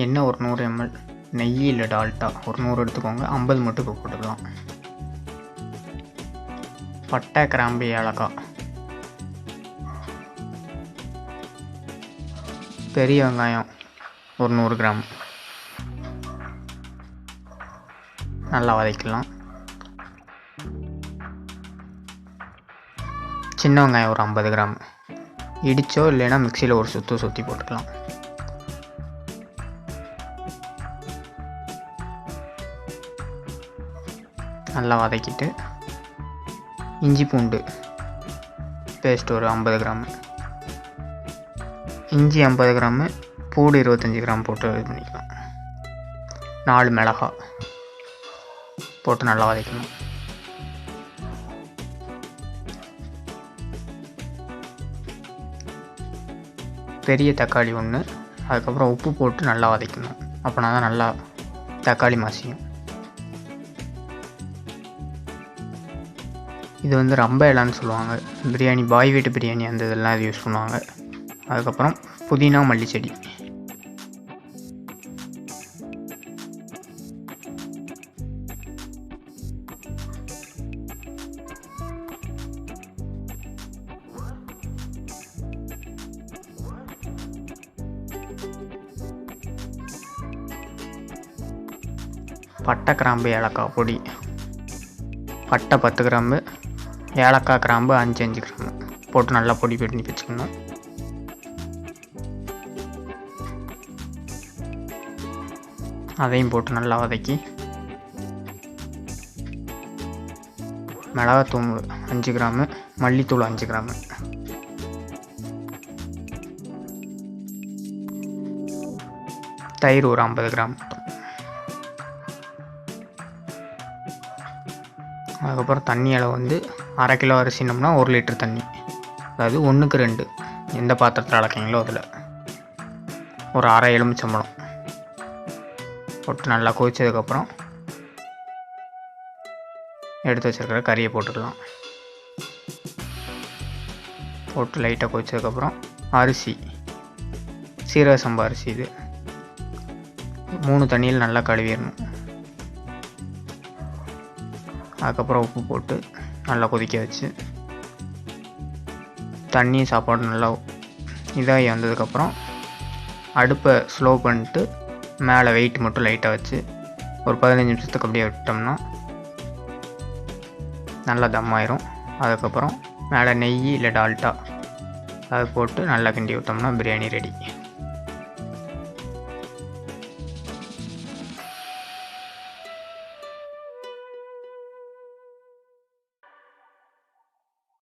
எண்ணெய் ஒரு 100 ml, நெய் இல்லை டால்டா ஒரு 100 எடுத்துக்கோங்க. 50 மட்டும் இப்போ போட்டுக்கலாம். பட்டை, கிராம்பு, ஏலக்காய், பெரிய வெங்காயம் ஒரு 100 கிராம் நல்லா வதக்கலாம். சின்ன வெங்காயம் ஒரு 50 கிராம் இடிச்சோ இல்லைன்னா மிக்சியில் ஒரு சுற்றி போட்டுக்கலாம். நல்லா வதக்கிட்டு இஞ்சி பூண்டு பேஸ்ட் ஒரு 50 கிராம், இஞ்சி 50 கிராமு, பூடு 25 கிராம் போட்டு இது பண்ணிக்கலாம். 4 மிளகாய் போட்டு நல்லா வதக்கணும். பெரிய தக்காளி 1, அதுக்கப்புறம் உப்பு போட்டு நல்லா வதக்கணும். அப்படின்னா தான் நல்லா தக்காளி மசியும். இது வந்து ரம்ப இலைன்னு சொல்லுவாங்க. பிரியாணி, பாய் வீட்டு பிரியாணி அந்த இதெல்லாம் இது யூஸ் பண்ணுவாங்க. அதுக்கப்புறம் புதினா, மல்லிச்செடி, பட்டை, கிராம்பு, ஏலக்காய் பொடி, பட்டை 10 கிராம்பு, ஏலக்காய், கிராம்பு 5 கிராம் போட்டு நல்லா பொடி பண்ணி வச்சுக்கணும். அதையும் போட்டு நல்லா வதக்கி மிளகாத்தூள் 5 கிராமு, மல்லித்தூள் 5 கிராமு, தயிர் ஒரு 50 கிராம். அதுக்கப்புறம் தண்ணி அளவு வந்து 1/2 கிலோ அரிசினோம்னா 1 லிட்டர் தண்ணி, அதாவது 1க்கு 2 எந்த பாத்திரத்தில் அளக்கீங்களோ அதில் ஒரு அரை எலுமிச்சம்பழம் போட்டு நல்லா கொதிச்சதுக்கப்புறம் எடுத்து வச்சுருக்கிற கறியை போட்டுக்கலாம். போட்டு லைட்டாக கொதிச்சதுக்கப்புறம் அரிசி, சீரக சம்பா அரிசி, இது 3 தண்ணியில் நல்லா கழுவிடணும். அதுக்கப்புறம் உப்பு போட்டு நல்லா கொதிக்க வச்சு தண்ணி சாப்பாடு நல்லா இதாகி வந்ததுக்கப்புறம் அடுப்பை ஸ்லோ பண்ணிட்டு மேலே வெயிட் மட்டும் லைட்டாக வச்சு ஒரு 15 நிமிஷத்துக்கு அப்படியே விட்டோம்னா நல்லா தம் ஆயிரும். அதுக்கப்புறம் மேலே நெய் இல்லை டால்டா அது போட்டு நல்லா கிண்டி விட்டோம்னா பிரியாணி ரெடி.